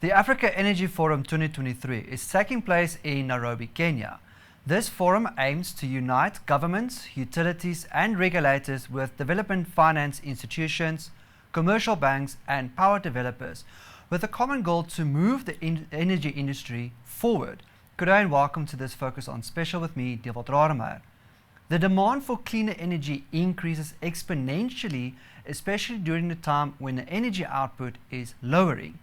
The Africa Energy Forum 2023 is taking place in Nairobi, Kenya. This forum aims to unite governments, utilities and regulators with development finance institutions, commercial banks and power developers with a common goal to move the energy industry forward. Good day and welcome to this Focus on Special with me, Dewald. The demand for cleaner energy increases exponentially, especially during the time when the energy output is lowering.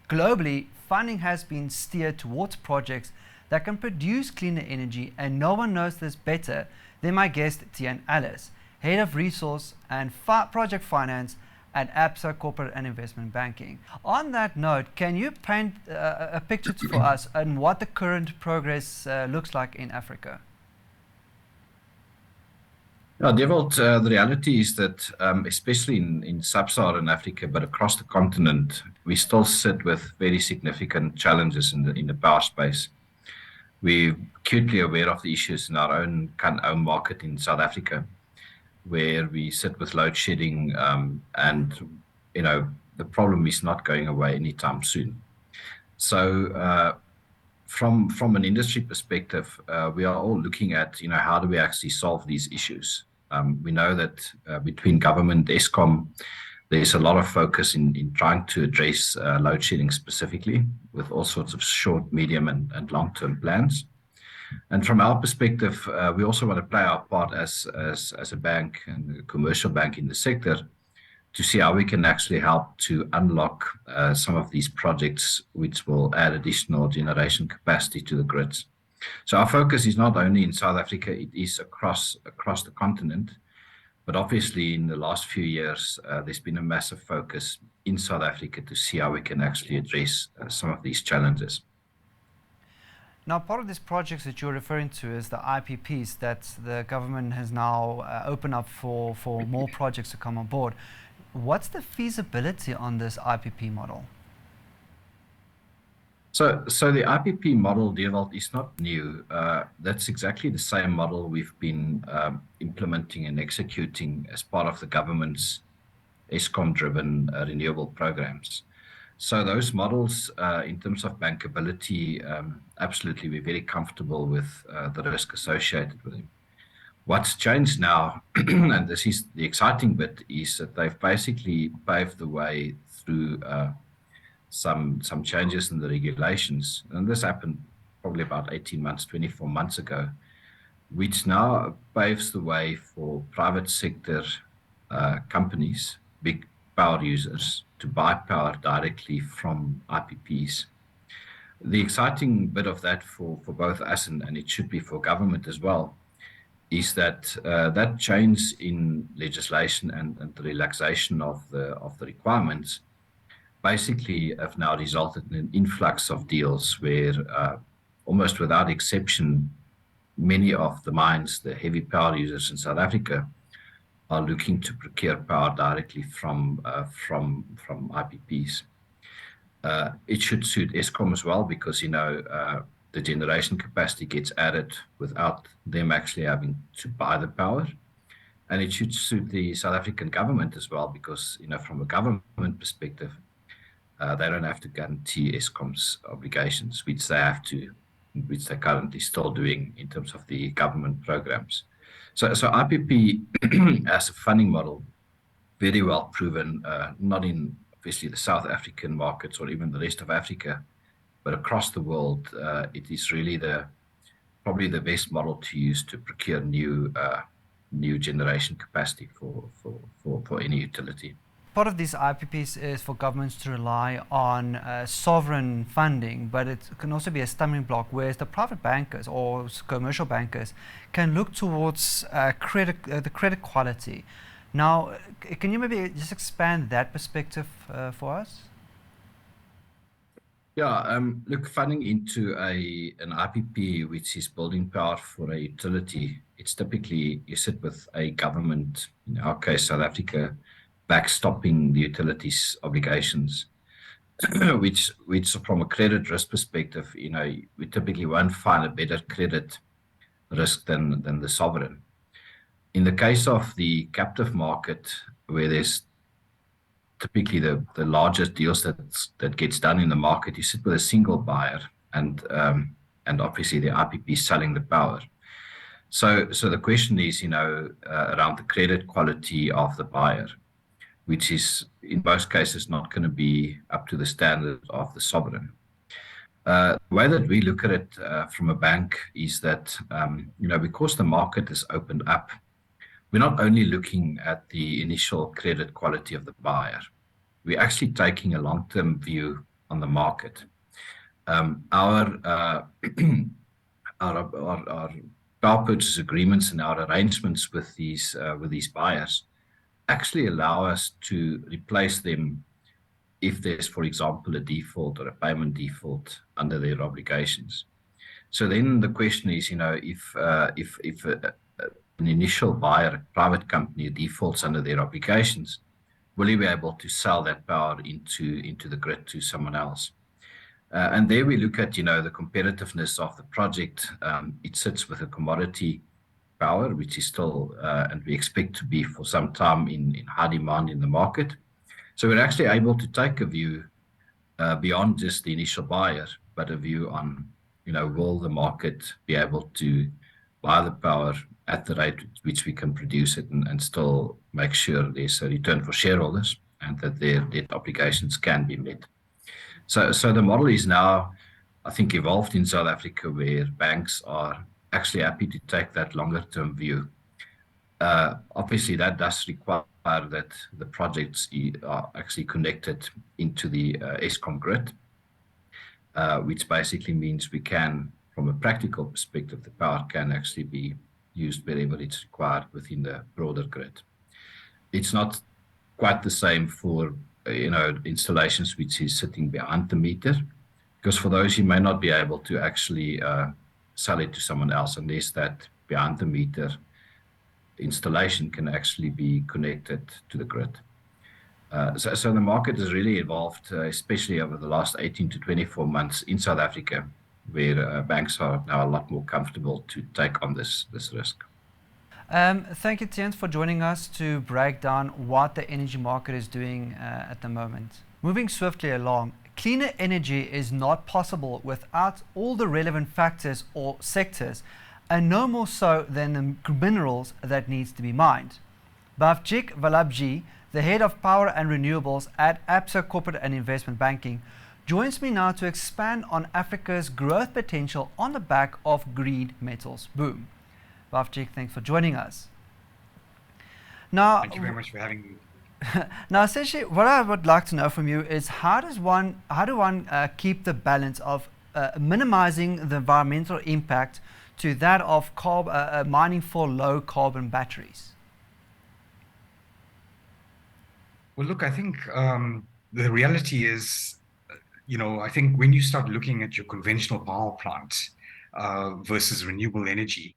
Globally, funding has been steered towards projects that can produce cleaner energy, and no one knows this better than my guest Ehlers, Head of Resource and Project Finance at Absa Corporate and Investment Banking. On that note, can you paint a picture for us on what the current progress looks like in Africa? Yeah, Dewald, the reality is that especially in sub-Saharan Africa, but across the continent, we still sit with very significant challenges in the power space. We're acutely aware of the issues in our own market in South Africa, where we sit with load shedding, and the problem is not going away anytime soon. So from an industry perspective, we are all looking at how do we actually solve these issues. We know that between government, Eskom, there's a lot of focus in trying to address load shedding specifically with all sorts of short, medium and long-term plans. And from our perspective, we also want to play our part as a bank and a commercial bank in the sector to see how we can actually help to unlock some of these projects which will add additional generation capacity to the grids. So our focus is not only in South Africa, it is across the continent. But obviously in the last few years, there's been a massive focus in South Africa to see how we can actually address some of these challenges. Now, part of these projects that you're referring to is the IPPs that the government has now opened up for more projects to come on board. What's the feasibility on this IPP model? So the IPP model, Dewald, is not new. That's exactly the same model we've been implementing and executing as part of the government's Eskom-driven renewable programs. So those models, in terms of bankability, absolutely we're very comfortable with the risk associated with them. What's changed now, and this is the exciting bit, is that they've basically paved the way through some changes in the regulations. And this happened probably about 18 months, 24 months ago, which now paves the way for private sector companies, big power users, to buy power directly from IPPs. The exciting bit of that for both us and it should be for government as well, is that that change in legislation and the relaxation of the requirements basically have now resulted in an influx of deals where almost without exception, many of the mines, the heavy power users in South Africa, are looking to procure power directly from IPPs. It should suit Eskom as well because the generation capacity gets added without them actually having to buy the power. And it should suit the South African government as well because from a government perspective, they don't have to guarantee Eskom's obligations, which they're currently still doing in terms of the government programs. So IPP as a funding model, very well proven, not in obviously the South African markets or even the rest of Africa, but across the world, it is really probably the best model to use to procure new generation capacity for any utility. Part of these IPPs is for governments to rely on sovereign funding, but it can also be a stumbling block, whereas the private bankers or commercial bankers can look towards the credit quality. Now, can you maybe just expand that perspective for us? Yeah, look, funding into an IPP which is building power for a utility, it's typically you sit with a government, in our case South Africa, backstopping the utilities obligations, which from a credit risk perspective, we typically won't find a better credit risk than the sovereign. In the case of the captive market, where there's typically the largest deals that gets done in the market, you sit with a single buyer, and obviously the IPP selling the power. So the question is, around the credit quality of the buyer, which is in most cases not going to be up to the standard of the sovereign. The way that we look at it from a bank is that, because the market has opened up, we're not only looking at the initial credit quality of the buyer, we're actually taking a long-term view on the market. Our power purchase agreements and our arrangements with these buyers actually allow us to replace them if there's, for example, a default or a payment default under their obligations. So then the question is, if an initial buyer, a private company, defaults under their obligations, will he be able to sell that power into the grid to someone else? And there we look at, the competitiveness of the project. It sits with a commodity power, which is still, and we expect to be for some time in high demand in the market. So we're actually able to take a view beyond just the initial buyer, but a view on, will the market be able to buy the power at the rate at which we can produce it and still make sure there's a return for shareholders and that their debt obligations can be met. So the model is now, I think, evolved in South Africa, where banks are actually happy to take that longer term view. Obviously, that does require that the projects are actually connected into the Eskom grid, which basically means we can, from a practical perspective, the power can actually be used wherever it's required within the broader grid. It's not quite the same for installations which is sitting behind the meter, because for those you may not be able to actually sell it to someone else unless that behind the meter installation can actually be connected to the grid. So the market has really evolved, especially over the last 18 to 24 months in South Africa, where banks are now a lot more comfortable to take on this risk. Thank you, Theuns, for joining us to break down what the energy market is doing at the moment. Moving swiftly along, cleaner energy is not possible without all the relevant factors or sectors, and no more so than the minerals that needs to be mined. Vallabhjee, the head of power and renewables at Absa Corporate and Investment Banking, joins me now to expand on Africa's growth potential on the back of green metals boom. Bhavtik, thanks for joining us. Now, thank you very much for having me. Now, essentially, what I would like to know from you is how do one keep the balance of minimizing the environmental impact to that of mining for low carbon batteries? Well, look, I think the reality is, I think when you start looking at your conventional power plants versus renewable energy,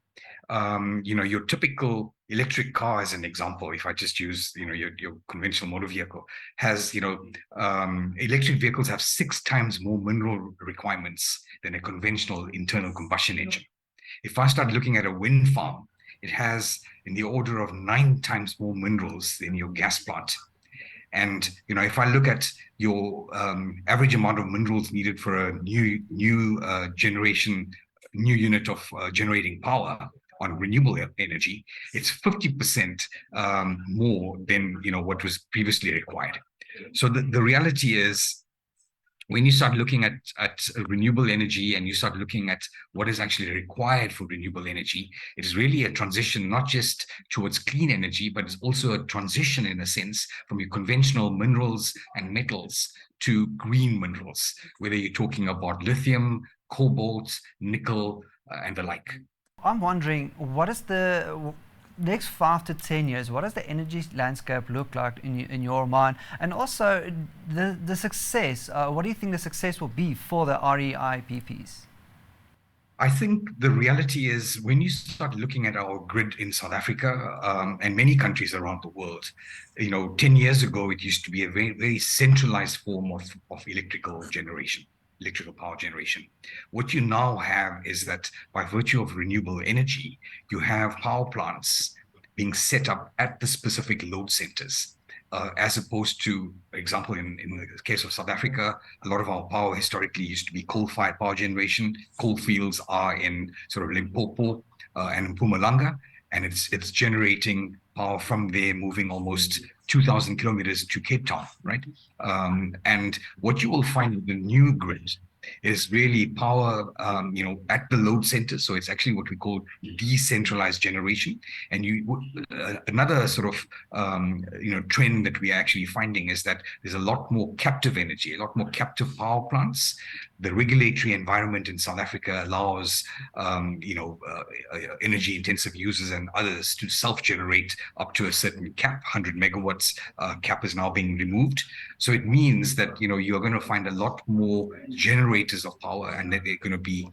your typical electric car, as an example, if I just use, your conventional motor vehicle, has, electric vehicles have 6 times more mineral requirements than a conventional internal combustion engine. If I start looking at a wind farm, it has in the order of 9 times more minerals than your gas plant. And if I look at your average amount of minerals needed for a new unit of generating power on renewable energy, it's 50% more than what was previously required. So the reality is, when you start looking at renewable energy and you start looking at what is actually required for renewable energy, it is really a transition not just towards clean energy, but it's also a transition in a sense from your conventional minerals and metals to green minerals, whether you're talking about lithium, cobalt, nickel, and the like. I'm wondering, what is the next 5 to 10 years, what does the energy landscape look like in your mind? And also the success, what do you think the success will be for the REIPPs? I think the reality is, when you start looking at our grid in South Africa and many countries around the world, 10 years ago, it used to be a very, very centralized form of electrical power generation. What you now have is that by virtue of renewable energy, you have power plants being set up at the specific load centers. as opposed to, for example, in the case of South Africa, a lot of our power historically used to be coal-fired power generation. Coal fields are in sort of Limpopo and Mpumalanga, and it's generating power from there, moving almost 2,000 kilometers to Cape Town, right? And what you will find with the new grid is really power, at the load center. So it's actually what we call decentralized generation. And another sort of, trend that we are actually finding is that there's a lot more captive energy, a lot more captive power plants. The regulatory environment in South Africa allows, energy-intensive users and others to self-generate up to a certain cap. 100 megawatts cap is now being removed. So it means that, you're going to find a lot more generators of power, and that they're going to be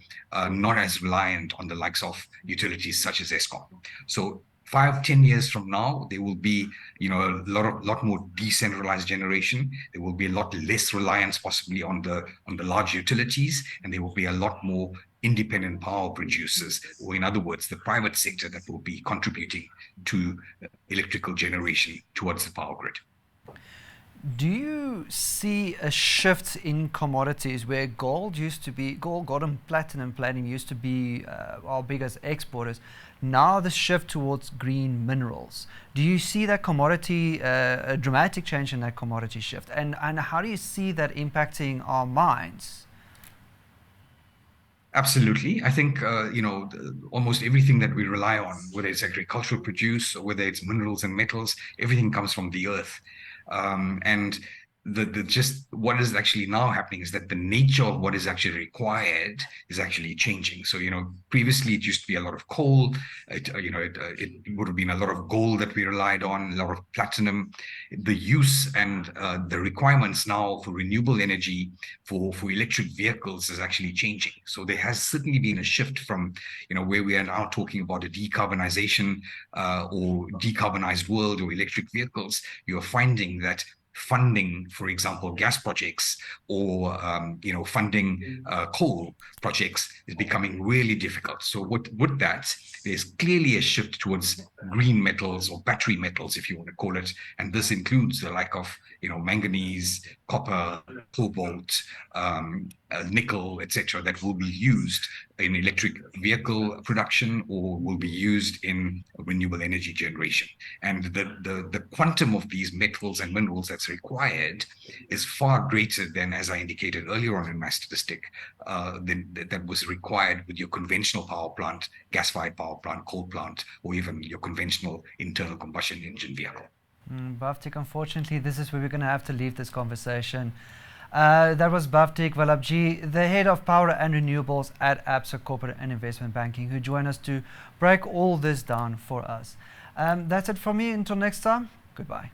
not as reliant on the likes of utilities such as Eskom. So 5-10 years from now, there will be, a lot more decentralized generation. There will be a lot less reliance possibly on the large utilities, and there will be a lot more independent power producers, or in other words, the private sector that will be contributing to electrical generation towards the power grid. Do you see a shift in commodities where gold and platinum, palladium used to be our biggest exporters? Now the shift towards green minerals. Do you see that commodity, a dramatic change in that commodity shift? And how do you see that impacting our mines? Absolutely. I think, almost everything that we rely on, whether it's agricultural produce or whether it's minerals and metals, everything comes from the earth. And just what is actually now happening is that the nature of what is actually required is actually changing. So, previously it used to be a lot of coal. It would have been a lot of gold that we relied on, a lot of platinum. The use and the requirements now for renewable energy for electric vehicles is actually changing. So there has certainly been a shift from, where we are now talking about a decarbonization or decarbonized world or electric vehicles. You're finding that funding, for example, gas projects or funding coal projects is becoming really difficult. So with that, there's clearly a shift towards green metals or battery metals, if you want to call it, and this includes the like of manganese, copper, cobalt, nickel, etc., that will be used in electric vehicle production or will be used in renewable energy generation. And the quantum of these metals and minerals that's required is far greater than, as I indicated earlier on in my statistic, that was required with your conventional power plant, gas-fired power plant, coal plant, or even your conventional internal combustion engine vehicle. Bhavtik, unfortunately, this is where we're going to have to leave this conversation. That was Bhavtik Vallabhjee, the head of power and renewables at Absa Corporate and Investment Banking, who joined us to break all this down for us. That's it from me. Until next time, goodbye.